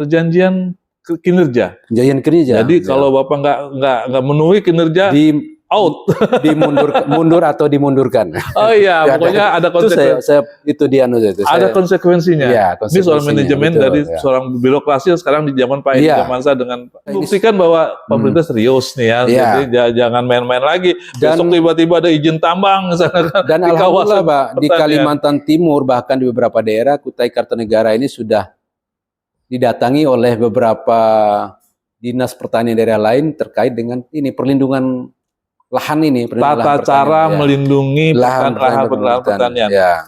perjanjian kinerja. Perjanjian kinerja. Jadi kalau Bapak nggak memenuhi kinerja, out. Mundur atau dimundurkan. Oh iya, pokoknya ada konsekuensi. Itu dia Ada konsekuensinya. Ya, ini soal manajemen dari seorang birokrasi sekarang di zaman Pak Edi Zamansa dengan buktikan bahwa pemerintah serius nih ya. Jadi jangan main-main lagi. Besok tiba-tiba ada izin tambang misalnya. Dan alhamdulillah Pak, di Kalimantan Timur bahkan di beberapa daerah Kutai Kartanegara ini sudah didatangi oleh beberapa dinas pertanian daerah lain terkait dengan ini perlindungan lahan ini, tata cara melindungi lahan pertanian. Ya.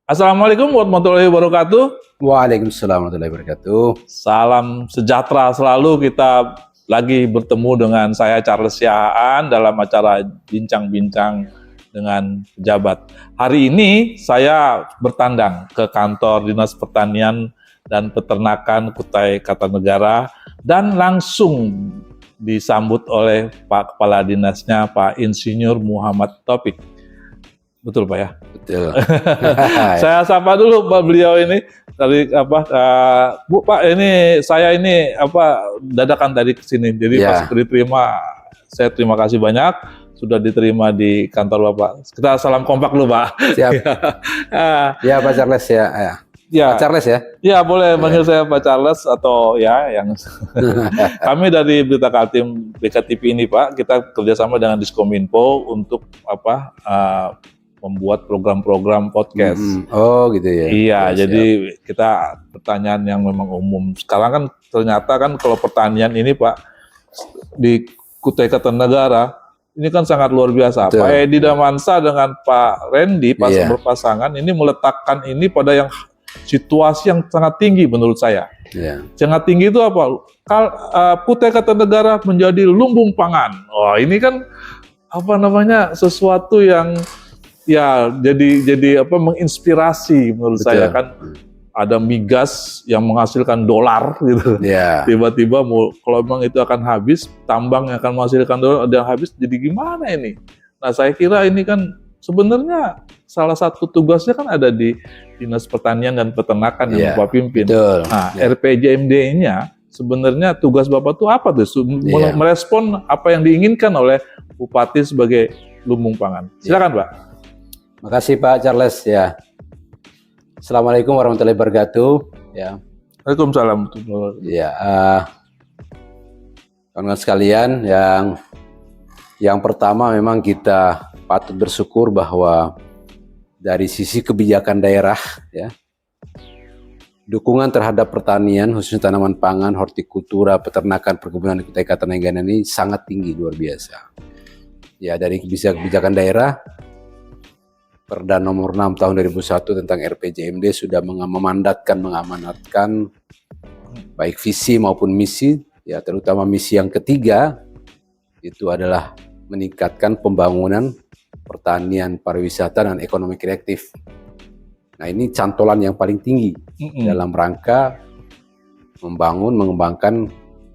Assalamualaikum warahmatullahi wabarakatuh. Waalaikumsalam warahmatullahi wabarakatuh. Salam sejahtera selalu. Kita lagi bertemu dengan saya Charles Siahaan dalam acara bincang-bincang dengan pejabat. Hari ini saya bertandang ke kantor Dinas Pertanian dan Peternakan Kutai Kartanegara dan langsung disambut oleh Pak Kepala Dinasnya, Pak Insinyur Muhammad Taufik. Betul Pak ya? Betul. Saya sapa dulu Pak beliau ini dari Bu Pak ini saya ini dadakan tadi ke sini. Jadi pas diterima, saya terima kasih banyak sudah diterima di kantor Bapak. Kita salam kompak dulu Pak. Siap. Ya Pak Charles ya. Ya, Pak Charles ya? Ya boleh manggil saya Pak Charles atau ya yang kami dari Berita Kaltim BKTV ini Pak, kita kerjasama dengan Diskominfo untuk membuat program-program podcast. Oh gitu ya? Iya, jadi kita pertanyaan yang memang umum. Sekarang kan ternyata kan kalau pertanian ini Pak di Kutai Kartanegara ini kan sangat luar biasa. Betul. Pak Edi Zamansa dengan Pak Randy pas berpasangan ini meletakkan ini pada yang situasi yang sangat tinggi menurut saya. Sangat tinggi itu apa? Kutai Kartanegara menjadi lumbung pangan. Wah ini kan sesuatu yang ya jadi menginspirasi menurut saya kan. Ada migas yang menghasilkan dolar gitu. Tiba-tiba kalau memang itu akan habis, tambang yang akan menghasilkan dolar ada habis, jadi gimana ini? Nah saya kira ini kan sebenarnya salah satu tugasnya kan ada di Dinas Pertanian dan Peternakan yang Bapak pimpin. Nah, RPJMD-nya sebenarnya tugas Bapak itu apa tuh? Merespon apa yang diinginkan oleh Bupati sebagai lumbung pangan. Silakan Pak. Makasih Pak Charles ya. Assalamualaikum warahmatullahi wabarakatuh. Ya. Waalaikumsalam. Ya, kawan-kawan sekalian, yang pertama memang kita patut bersyukur bahwa dari sisi kebijakan daerah, ya, dukungan terhadap pertanian, khususnya tanaman pangan, hortikultura, peternakan, perkebunan di Kutai Kartanegara ini sangat tinggi, luar biasa. Ya, dari kebijakan daerah, Perda nomor 6 tahun 2001 tentang RPJMD sudah mengamanatkan baik visi maupun misi, ya terutama misi yang ketiga itu adalah meningkatkan pembangunan pertanian, pariwisata, dan ekonomi kreatif. Nah ini cantolan yang paling tinggi dalam rangka mengembangkan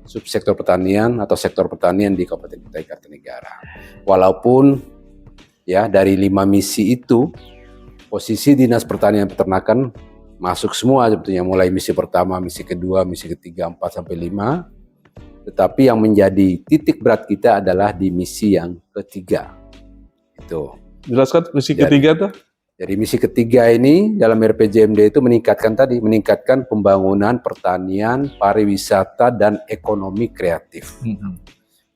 subsektor pertanian atau sektor pertanian di Kabupaten Kutai Kartanegara. Walaupun ya dari 5 misi itu, posisi Dinas Pertanian Peternakan masuk semua sebetulnya, mulai misi pertama, misi kedua, misi ketiga, 4 sampai 5. Tetapi yang menjadi titik berat kita adalah di misi yang ketiga. Itu. Jelaskan misi ketiga tuh? Jadi misi ketiga ini dalam RPJMD itu meningkatkan pembangunan pertanian, pariwisata, dan ekonomi kreatif.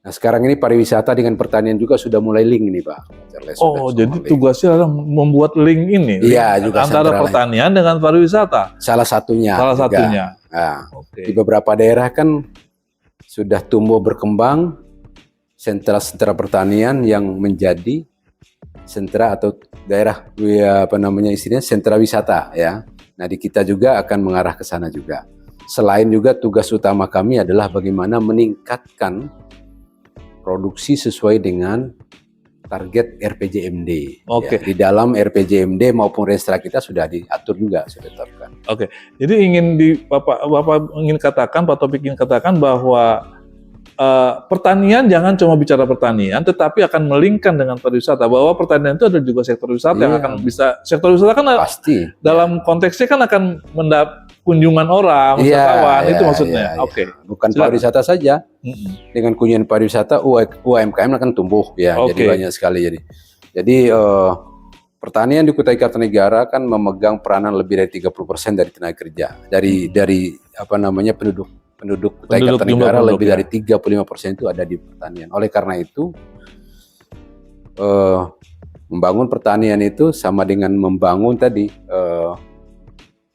Nah sekarang ini pariwisata dengan pertanian juga sudah mulai link ini Pak Charles. Jadi tugasnya adalah membuat link ini juga antara pertanian dengan pariwisata. Salah satunya. Nah, di beberapa daerah kan sudah tumbuh berkembang sentra-sentra pertanian yang menjadi sentra atau daerah sentra wisata ya. Nah di kita juga akan mengarah ke sana juga. Selain juga tugas utama kami adalah bagaimana meningkatkan produksi sesuai dengan target RPJMD. Ya, di dalam RPJMD maupun Renstra kita sudah diatur juga, sudah ditetapkan. Jadi Bapak ingin katakan, Pak Taufik ingin katakan bahwa pertanian jangan cuma bicara pertanian, tetapi akan melingkan dengan pariwisata. Bahwa pertanian itu ada juga sektor wisata yang akan bisa, sektor wisata kan pasti dalam konteksnya kan akan kunjungan orang, wisatawan, itu maksudnya. Oke. Bukan pariwisata saja. Dengan kunjungan pariwisata UMKM akan tumbuh ya. Jadi banyak sekali jadi pertanian di Kutai Kartanegara kan memegang peranan lebih dari 30% dari tenaga kerja. Dari apa namanya penduduk Kutai Kartanegara lebih dari 35% itu ada di pertanian. Oleh karena itu membangun pertanian itu sama dengan membangun tadi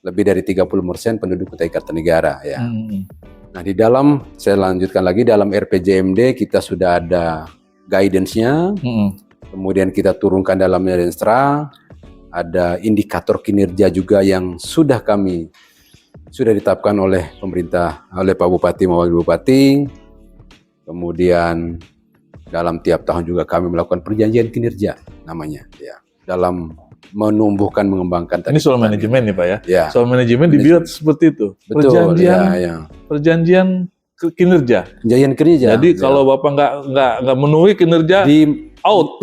lebih dari 30% penduduk Kutai Kartanegara ya. Nah, di dalam saya lanjutkan lagi dalam RPJMD kita sudah ada guidance-nya. Kemudian kita turunkan dalam Renstra, ada indikator kinerja juga yang sudah ditetapkan oleh pemerintah, oleh Pak Bupati maupun Wakil Bupati. Kemudian dalam tiap tahun juga kami melakukan perjanjian kinerja namanya ya. Dalam menumbuhkan, mengembangkan tadi. Ini soal manajemen nih Pak ya. Ya. Soal manajemen dibuat seperti itu. Betul, perjanjian kinerja. Perjanjian kinerja. Jadi kalau Bapak nggak memenuhi kinerja out,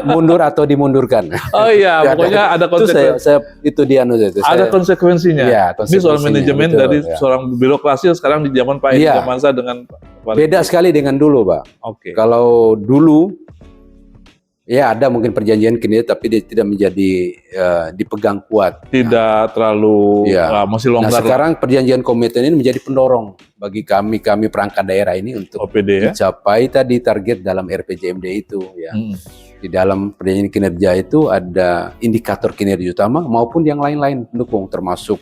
mundur atau dimundurkan. Oh iya, pokoknya ada konsekuensi. Itu dia ada konsekuensinya. Ya, ini soal manajemen dari seorang birokrasi sekarang di zaman Pak Edi Zamansa dengan beda sekali dengan dulu, Pak. Kalau dulu ya ada mungkin perjanjian kinerja tapi dia tidak menjadi dipegang kuat. Tidak terlalu masih longgar. Nah, sekarang perjanjian komitmen ini menjadi pendorong bagi kami perangkat daerah ini untuk mencapai tadi target dalam RPJMD itu ya. Di dalam perjanjian kinerja itu ada indikator kinerja utama maupun yang lain-lain pendukung, termasuk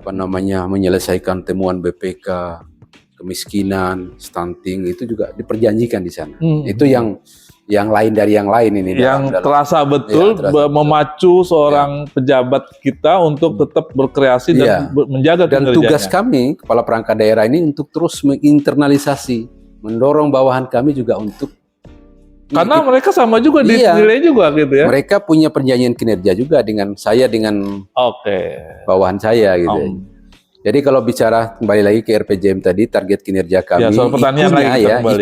menyelesaikan temuan BPK, kemiskinan, stunting, itu juga diperjanjikan di sana. Itu yang lain dari yang lain ini. Yang terasa betul memacu seorang pejabat kita untuk tetap berkreasi dan menjaga kinerjanya. Dan tugas kami, kepala perangkat daerah ini untuk terus menginternalisasi, mendorong bawahan kami juga untuk. Karena mereka sama juga dinilai juga gitu ya. Mereka punya perjanjian kinerja juga dengan saya, dengan bawahan saya gitu. Jadi kalau bicara kembali lagi ke RPJM tadi, target kinerja kami,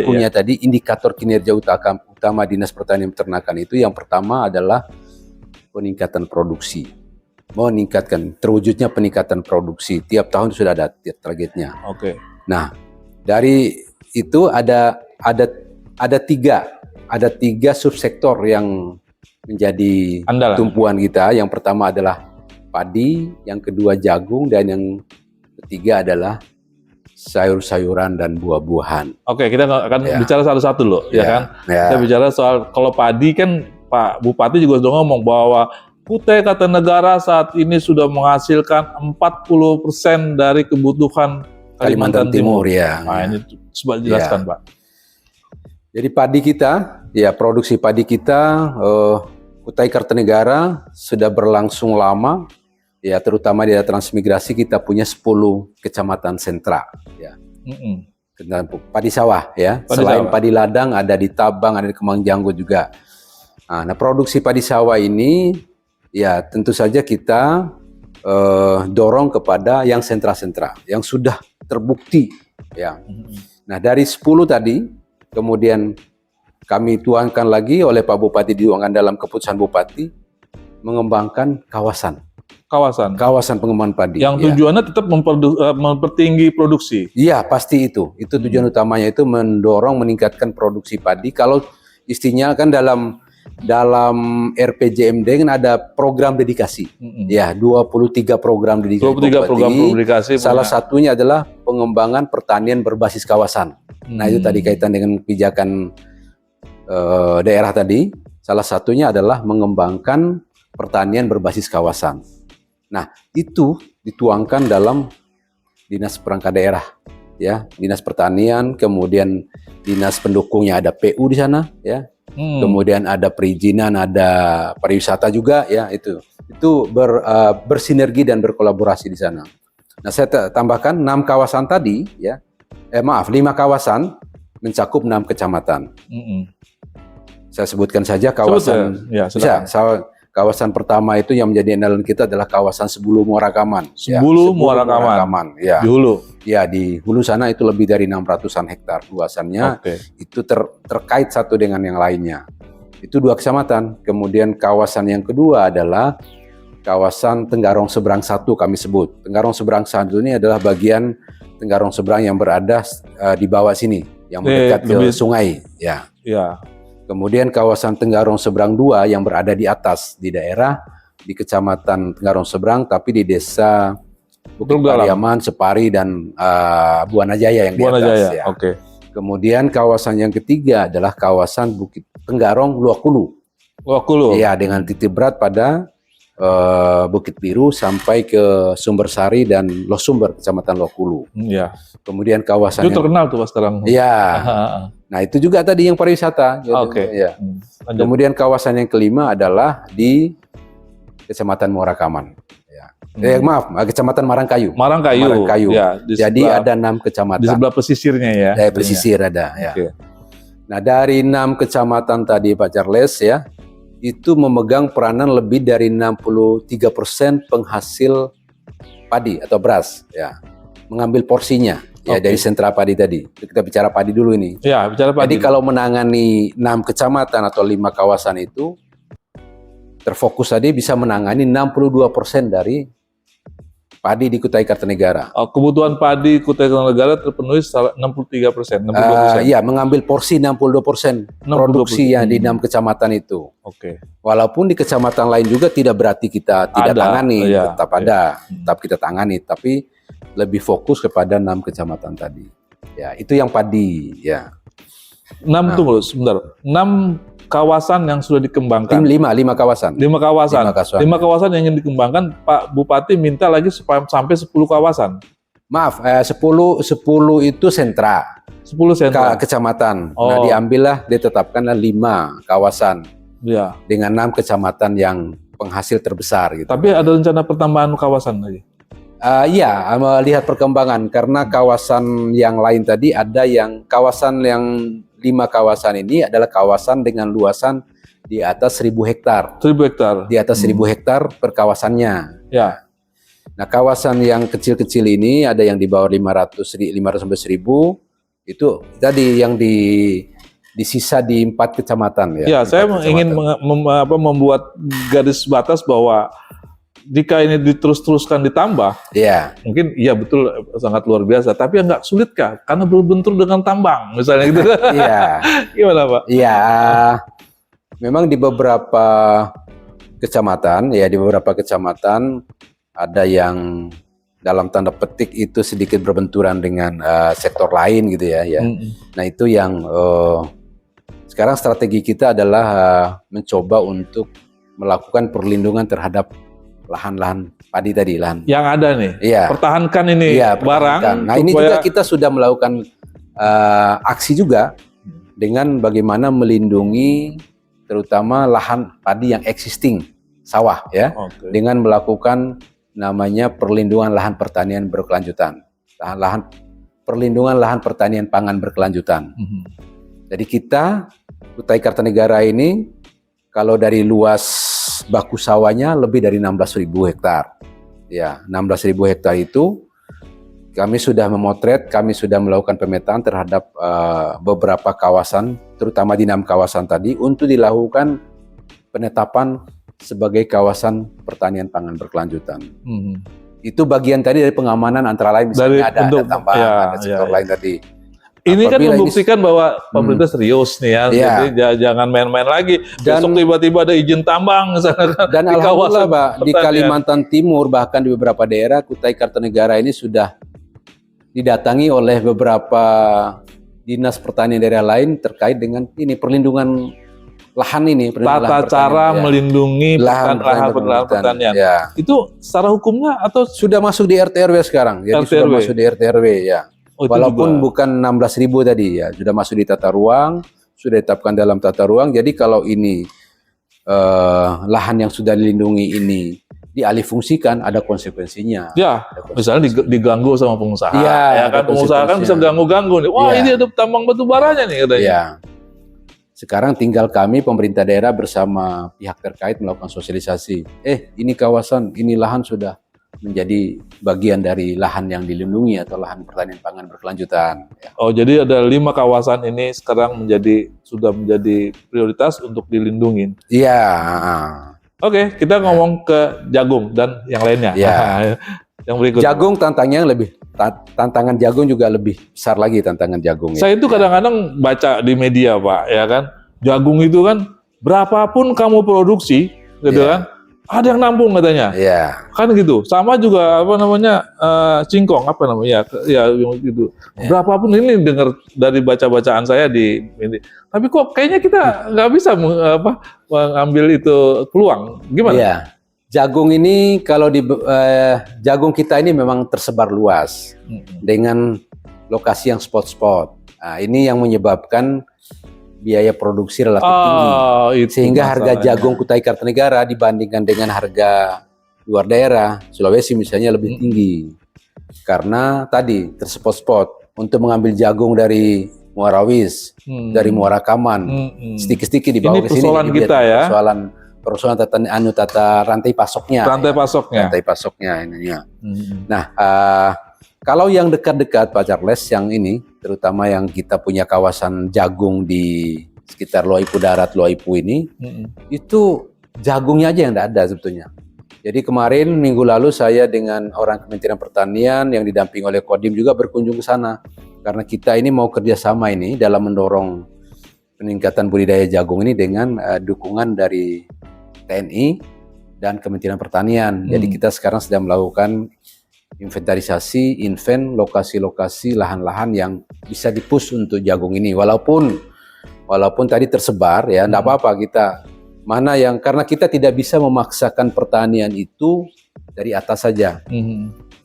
ikunya tadi indikator kinerja utama Dinas Pertanian Peternakan itu yang pertama adalah peningkatan produksi. Terwujudnya peningkatan produksi. Tiap tahun sudah ada targetnya. Nah, dari itu ada tiga subsektor yang menjadi tumpuan kita. Yang pertama adalah padi, yang kedua jagung, dan yang ketiga adalah sayur-sayuran dan buah-buahan. Kita akan bicara satu-satu loh, ya kan? Kita bicara soal kalau padi kan Pak Bupati juga sudah ngomong bahwa Kutai Kartanegara saat ini sudah menghasilkan 40% dari kebutuhan Kalimantan Timur. Nah, ini coba jelaskan Pak. Jadi padi kita, produksi padi kita, Kutai Kartanegara sudah berlangsung lama. Ya, terutama di daerah transmigrasi kita punya 10 kecamatan sentra ya. Padi sawah ya. Selain padi ladang ada di Tabang, ada di Kemang Janggut juga. Nah, produksi padi sawah ini ya tentu saja kita dorong kepada yang sentra-sentra yang sudah terbukti ya. Nah, dari 10 tadi kemudian kami tuangkan lagi oleh Pak Bupati, dituangkan dalam keputusan Bupati mengembangkan kawasan pengembangan padi. Yang tujuannya tetap mempertinggi produksi. Iya, pasti itu. Itu tujuan utamanya, itu mendorong meningkatkan produksi padi. Kalau istinya kan dalam RPJMD kan ada program dedikasi. Ya, 23 program dedikasi. 23 program dedikasi. Salah satunya adalah pengembangan pertanian berbasis kawasan. Nah, itu tadi kaitan dengan kebijakan daerah tadi. Salah satunya adalah mengembangkan pertanian berbasis kawasan. Nah, itu dituangkan dalam Dinas Perangkat Daerah, ya, Dinas Pertanian, kemudian dinas pendukungnya ada PU di sana, ya, kemudian ada perizinan, ada pariwisata juga, ya, itu bersinergi dan berkolaborasi di sana. Nah, saya tambahkan 6 kawasan tadi, ya, 5 kawasan mencakup 6 kecamatan. Saya sebutkan saja kawasan. Kawasan pertama itu yang menjadi andalan kita adalah kawasan Sebulu Muara Kaman. Sebulu Muara Kaman. Ya. Di hulu. Ya, di hulu sana itu lebih dari 600-an hektar luasannya. Itu terkait satu dengan yang lainnya. Itu 2 kecamatan. Kemudian kawasan yang kedua adalah kawasan Tenggarong Seberang 1 kami sebut. Tenggarong Seberang 1 ini adalah bagian Tenggarong Seberang yang berada di bawah sini, yang mendekat ke sungai. Ya. Kemudian kawasan Tenggarong Seberang 2 yang berada di atas, di daerah, di kecamatan Tenggarong Seberang, tapi di desa Bukit Pariaman, Separi, dan Buana Jaya yang di atas. Ya. Kemudian kawasan yang ketiga adalah kawasan Bukit Tenggarong Luakulu. Ya, dengan titik berat pada Bukit Biru sampai ke Sumbersari dan Losumber, kecamatan Luakulu. Ya. Kemudian kawasan itu terkenal tuh Mas sekarang. Iya. Nah, itu juga tadi yang pariwisata. Ya. Kemudian kawasan yang kelima adalah di Kecamatan Muara Kaman. Ya. Kecamatan Marangkayu. Ya, jadi ada 6 kecamatan. Di sebelah pesisirnya ya. Pesisir ada. Ya. Nah, dari 6 kecamatan tadi Pak Charles ya, itu memegang peranan lebih dari 63% penghasil padi atau beras. Ya, mengambil porsinya. Ya, dari sentra padi tadi. Kita bicara padi dulu ini. Ya, bicara padi. Jadi kalau menangani 6 kecamatan atau 5 kawasan itu, terfokus tadi bisa menangani 62% dari padi di Kutai Kartanegara. Kebutuhan padi Kutai Kartanegara terpenuhi 63%. Iya, mengambil porsi 62% produksi yang di 6 kecamatan itu. Walaupun di kecamatan lain juga tidak berarti kita tidak tangani, tetap ada, tetap kita tangani, tapi lebih fokus kepada 6 kecamatan tadi. Ya, itu yang padi, ya. 6 tunggu sebentar. 6 kawasan yang sudah dikembangkan. 5 kawasan. 5 kawasan yang ingin dikembangkan, Pak Bupati minta lagi sampai 10 kawasan. Maaf, 10 itu sentra. 10 sentra. Kecamatan. Nah, ditetapkanlah 5 kawasan. Ya. Dengan 6 kecamatan yang penghasil terbesar gitu. Tapi ada rencana pertambahan kawasan lagi? Iya, melihat perkembangan karena kawasan yang lain tadi ada yang kawasan yang 5 kawasan ini adalah kawasan dengan luasan di atas 1.000 hektar. 1.000 hektar. Di atas 1.000 hektar per kawasannya. Ya. Nah, kawasan yang kecil-kecil ini ada yang di bawah 500 sampai 1.000. Itu tadi yang disisa di 4 kecamatan ya. Ya, saya ingin membuat garis batas bahwa jika ini diterus-teruskan ditambah, mungkin iya betul sangat luar biasa. Tapi nggak sulit kah? Karena berbentur dengan tambang, misalnya gitu. Iya. Gimana Pak? Iya. Memang di beberapa kecamatan, ada yang dalam tanda petik itu sedikit berbenturan dengan sektor lain gitu ya. Nah, itu yang sekarang strategi kita adalah mencoba untuk melakukan perlindungan terhadap lahan-lahan padi tadi, lahan yang ada nih. Pertahankan ini barang. Nah, ini juga kita sudah melakukan aksi juga dengan bagaimana melindungi terutama lahan padi yang existing, sawah ya, dengan melakukan namanya perlindungan lahan pertanian berkelanjutan. Perlindungan lahan pertanian pangan berkelanjutan. Jadi kita Kutai Kartanegara ini kalau dari luas baku sawahnya lebih dari 16.000 hektar. Ya, 16.000 hektar itu kami sudah memotret, kami sudah melakukan pemetaan terhadap beberapa kawasan, terutama di 6 kawasan tadi untuk dilakukan penetapan sebagai kawasan pertanian pangan berkelanjutan. Itu bagian tadi dari pengamanan antara lain misalnya ada tambahan, ada sektor lain tadi. Ini kan membuktikan bahwa pemerintah serius nih ya, jadi jangan main-main lagi. Besok tiba-tiba ada izin tambang misalnya. Dan di alhamdulillah Pak, di Kalimantan Timur bahkan di beberapa daerah Kutai Kartanegara ini sudah didatangi oleh beberapa dinas pertanian daerah lain terkait dengan ini perlindungan lahan ini. Tata cara melindungi lahan pertanian. Itu secara hukumnya atau sudah masuk di RT RW sekarang? Jadi sudah masuk di RT RW ya. Walaupun bukan 16.000 tadi ya, sudah masuk di tata ruang, sudah ditetapkan dalam tata ruang. Jadi kalau ini lahan yang sudah dilindungi ini dialihfungsikan, ada konsekuensinya. Ya, misalnya diganggu sama pengusaha. Ya kan pengusaha kan bisa ganggu-ganggu nih. Wah, ini ada tambang batu baranya nih katanya. Ya. Sekarang tinggal kami pemerintah daerah bersama pihak terkait melakukan sosialisasi. Ini kawasan, ini lahan sudah menjadi bagian dari lahan yang dilindungi atau lahan pertanian pangan berkelanjutan. Ya. Oh, jadi ada 5 kawasan ini sekarang sudah menjadi prioritas untuk dilindungi. Iya. Oke, kita ngomong ke jagung dan yang lainnya. Ya. Yang berikutnya. Jagung tantangan jagung juga lebih besar lagi tantangan jagung. Saya itu kadang-kadang baca di media, Pak, ya kan, jagung itu kan berapapun kamu produksi, gitu kan, ada yang nampung katanya. Iya. Kan gitu. Sama juga singkong ya gitu. Berapapun ini dengar dari baca-bacaan saya di media. Tapi kok kayaknya kita nggak bisa mengambil itu peluang. Gimana? Iya. Jagung ini kalau jagung kita ini memang tersebar luas dengan lokasi yang spot-spot. Nah, ini yang menyebabkan biaya produksi relatif tinggi, sehingga harga jagung Kutai Kartanegara dibandingkan dengan harga luar daerah, Sulawesi misalnya lebih tinggi, karena tadi terspot-spot. Untuk mengambil jagung dari Muarawis, dari Muara Kaman, sedikit-sedikit dibawa ke sini. Ini persoalan kita ya. Persoalan tata rantai pasoknya. Rantai pasoknya ininya. Nah, kalau yang dekat-dekat Pak Charles, yang ini, terutama yang kita punya kawasan jagung di sekitar Luaipu Darat, Luaipu ini, itu jagungnya aja yang tidak ada sebetulnya. Jadi kemarin minggu lalu saya dengan orang Kementerian Pertanian yang didampingi oleh Kodim juga berkunjung ke sana. Karena kita ini mau kerjasama ini dalam mendorong peningkatan budidaya jagung ini dengan dukungan dari TNI dan Kementerian Pertanian. Jadi kita sekarang sedang melakukan inventarisasi, lokasi-lokasi lahan-lahan yang bisa dipush untuk jagung ini. Walaupun tadi tersebar ya, enggak apa-apa kita mana yang, karena kita tidak bisa memaksakan pertanian itu dari atas saja.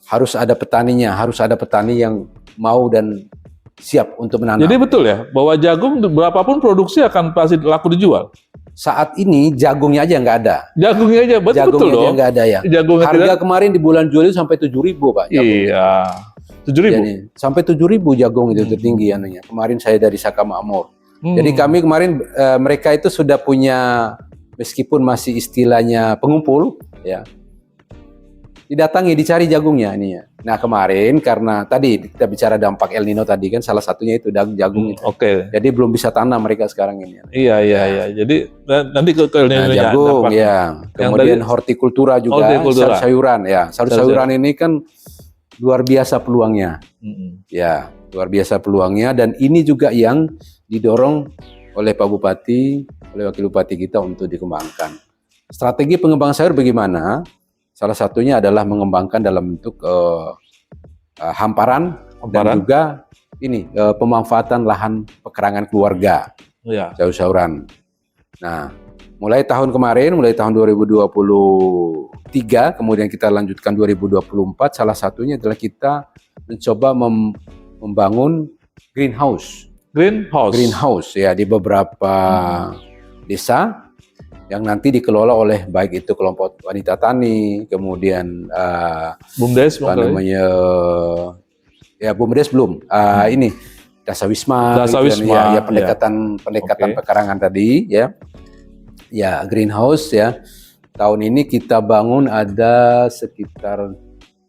Harus ada petaninya, harus ada petani yang mau dan siap untuk menanam. Jadi betul ya, bahwa jagung berapapun produksi akan pasti laku dijual. Saat ini jagungnya aja nggak ada. Jagungnya aja betul dong. Nggak ada ya. Harga kemarin di bulan Juli sampai 7.000 Pak. Iya. 7.000. Sampai 7.000 jagung itu tertinggi anunya. Kemarin saya dari Saka Makmur. Jadi kami kemarin mereka itu sudah punya, meskipun masih istilahnya pengumpul ya, didatangi, dicari jagungnya ini ya. Nah kemarin karena tadi kita bicara dampak El Nino tadi kan, salah satunya itu jagung itu. Jadi belum bisa tanam mereka sekarang ini. Iya. Jadi nanti ke El Nino jagung ya. Kemudian hortikultura juga, sayur-sayuran ya. Sayur-sayuran ini kan luar biasa peluangnya. Ya, luar biasa peluangnya, dan ini juga yang didorong oleh Pak Bupati, oleh Wakil Bupati kita untuk dikembangkan. Strategi pengembangan sayur bagaimana? Salah satunya adalah mengembangkan dalam bentuk hamparan dan juga ini pemanfaatan lahan pekerangan keluarga, sayur-sayuran. Nah, mulai tahun kemarin, mulai tahun 2023, kemudian kita lanjutkan 2024, salah satunya adalah kita mencoba membangun greenhouse ya di beberapa desa yang nanti dikelola oleh baik itu kelompok wanita tani, kemudian BUMDes, BUMDes belum, ini Dasawisma, ya pendekatan pekarangan tadi ya greenhouse ya. Tahun ini kita bangun ada sekitar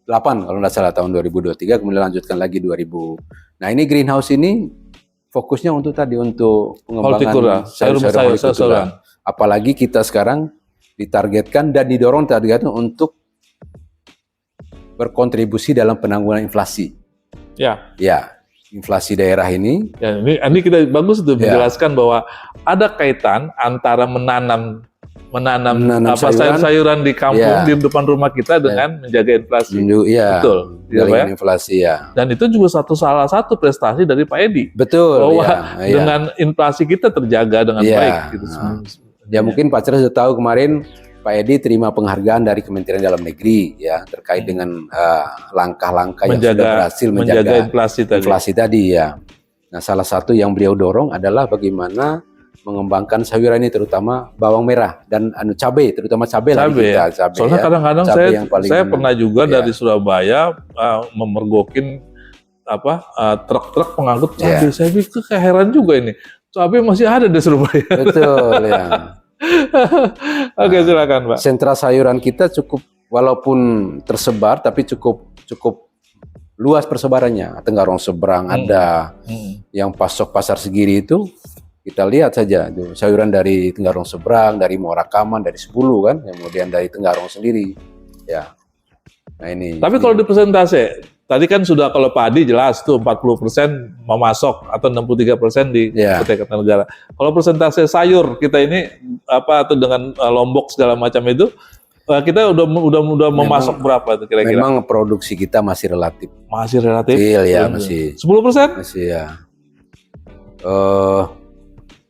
8 kalau nggak salah tahun 2023, kemudian lanjutkan lagi 2000. Nah ini greenhouse ini fokusnya untuk pengembangan sayur-sayuran. Apalagi kita sekarang ditargetkan dan didorong untuk berkontribusi dalam penanggulangan inflasi. Ya, inflasi daerah ini. Ya, ini kita bagus untuk menjelaskan bahwa ada kaitan antara menanam sayur-sayuran di kampung di depan rumah kita dengan menjaga inflasi. Betul. Dengan inflasi ya. Dan itu juga salah satu prestasi dari Pak Edi. Betul. Bahwa dengan inflasi kita terjaga dengan baik. Gitu. Ya mungkin Pak Charles sudah tahu kemarin Pak Edi terima penghargaan dari Kementerian Dalam Negeri ya terkait dengan langkah-langkah yang sudah berhasil menjaga inflasi tadi ya. Nah, salah satu yang beliau dorong adalah bagaimana mengembangkan sayuran ini, terutama bawang merah dan cabai, terutama cabai. Soalnya kadang-kadang saya pernah juga dari Surabaya memergokin truk-truk pengangkut cabai. Saya pikir heran juga ini. cabai masih ada di Surabaya. Betul ya. Oke, silakan Pak. Sentra sayuran kita cukup, walaupun tersebar tapi cukup luas persebarannya. Tenggarong seberang ada, yang pasok pasar Segiri itu kita lihat saja itu sayuran dari Tenggarong seberang, dari Muara Kaman, dari 10 kan, kemudian dari Tenggarong sendiri. Ya. Nah ini. Tapi kalau di persentase, tadi kan sudah kalau padi jelas tuh 40% memasok atau 63% di Kutai Kartanegara. Kalau persentase sayur kita ini apa atau dengan Lombok segala macam itu kita udah memasok berapa itu kira-kira? Memang produksi kita masih relatif. Masih relatif? Iya, masih. 10%? Masih ya.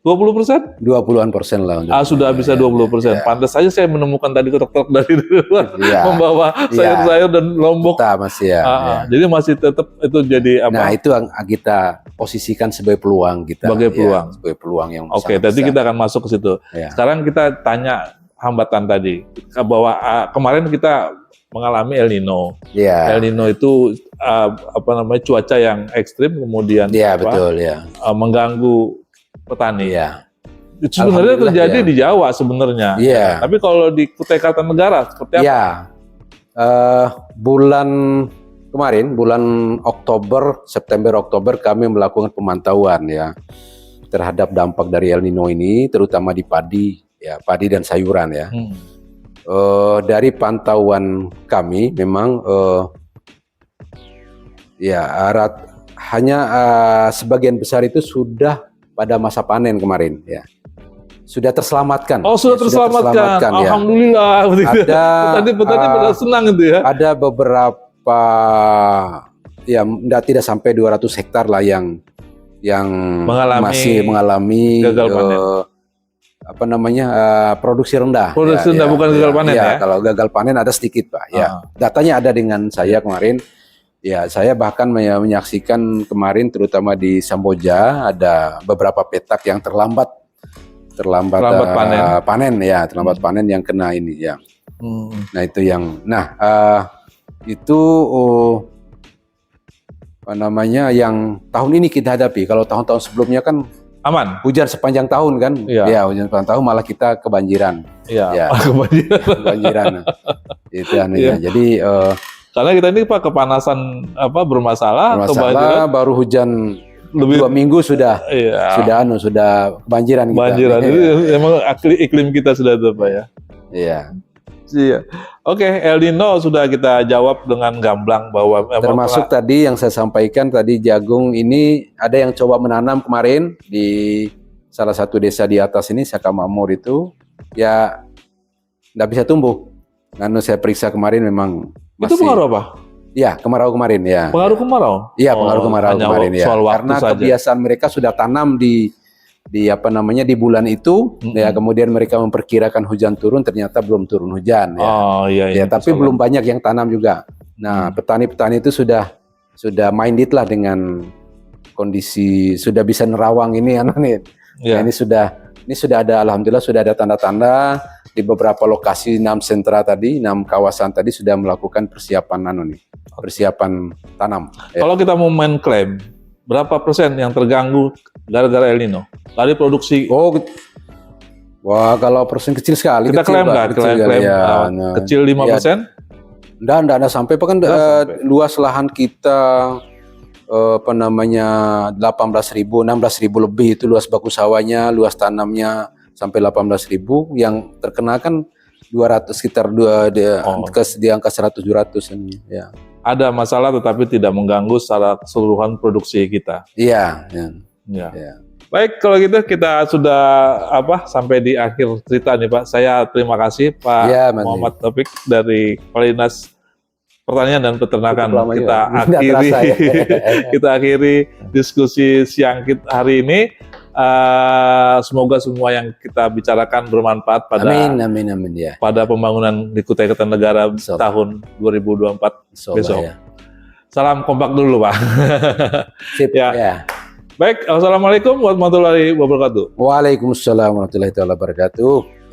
20%? 20-an% lah. Sudah bisa 20%. Pantas saja saya menemukan tadi truk-truk dari luar membawa sayur-sayur dan Lombok. Masih ya. Jadi masih tetap itu jadi apa? Nah itu yang kita posisikan sebagai peluang kita. Sebagai peluang. Sebagai peluang yang Oke, tadi kita akan masuk ke situ. Sekarang kita tanya hambatan tadi bahwa kemarin kita mengalami El Nino. El Nino itu apa namanya cuaca yang ekstrim kemudian betul mengganggu petani. Itu sebenarnya terjadi di Jawa sebenarnya. Tapi kalau di Kutai Kartanegara seperti apa? Bulan kemarin, bulan September-Oktober kami melakukan pemantauan terhadap dampak dari El Nino ini, terutama di padi, padi dan sayuran ya. Dari pantauan kami memang hanya sebagian besar itu sudah pada masa panen kemarin sudah terselamatkan. Sudah terselamatkan. Alhamdulillah. Petani pada senang itu ya. Ada beberapa tidak sampai 200 hektar lah yang masih mengalami gagal panen. Produksi rendah. Produksi rendah bukan gagal panen ya. Kalau gagal panen ada sedikit Pak. Datanya ada dengan saya kemarin. Saya bahkan menyaksikan kemarin terutama di Samboja ada beberapa petak yang terlambat panen yang kena ini ya. Nah itu yang yang tahun ini kita hadapi. Kalau tahun-tahun sebelumnya kan aman, hujan sepanjang tahun kan, hujan sepanjang tahun malah kita kebanjiran. Kebanjiran. Itu anehnya. Jadi karena kita ini Pak kepanasan bermasalah baru hujan lebih 2 minggu sudah kebanjiran. Jadi emang iklim kita sudah itu Pak ya. Iya. Oke, El Nino sudah kita jawab dengan gamblang bahwa termasuk tadi yang saya sampaikan tadi jagung ini ada yang coba menanam kemarin di salah satu desa di atas ini Sakamakmur itu nggak bisa tumbuh. Karena saya periksa kemarin memang itu pengaruh apa? Kemarau kemarin Pengaruh kemarau? Pengaruh kemarau kemarin Karena saja. Kebiasaan mereka sudah tanam di bulan itu, kemudian mereka memperkirakan hujan turun, ternyata belum turun hujan. Tapi belum banyak yang tanam juga. Nah, petani-petani itu sudah minded lah dengan kondisi, sudah bisa nerawang ini ini sudah ada, alhamdulillah sudah ada tanda-tanda. Di beberapa lokasi 6 sentra tadi, 6 kawasan tadi sudah melakukan persiapan tanam. Kalau kita mau main klaim, berapa persen yang terganggu gara-gara El Nino? Dari produksi? Kalau persen kecil sekali. Kita klaim nggak? Kecil 5%? Nggak ada sampai. Bahkan luas lahan kita 18.000, 16.000 lebih itu luas baku sawahnya, luas tanamnya sampai 18.000, yang terkena kan 200 sekitar di angka 100-200 ini. Ada masalah tetapi tidak mengganggu secara keseluruhan produksi kita. Baik, kalau gitu kita sudah sampai di akhir cerita nih Pak. Saya terima kasih Pak Muhammad Taufik dari Kepala Dinas Pertanian dan Peternakan. Kita akhiri diskusi siang kita hari ini. Semoga semua yang kita bicarakan bermanfaat pada pada pembangunan di Kutai Kartanegara tahun 2024 besok. Salam kompak dulu Pak. Sip, Baik, assalamualaikum warahmatullahi wabarakatuh. Waalaikumsalam warahmatullahi wabarakatuh.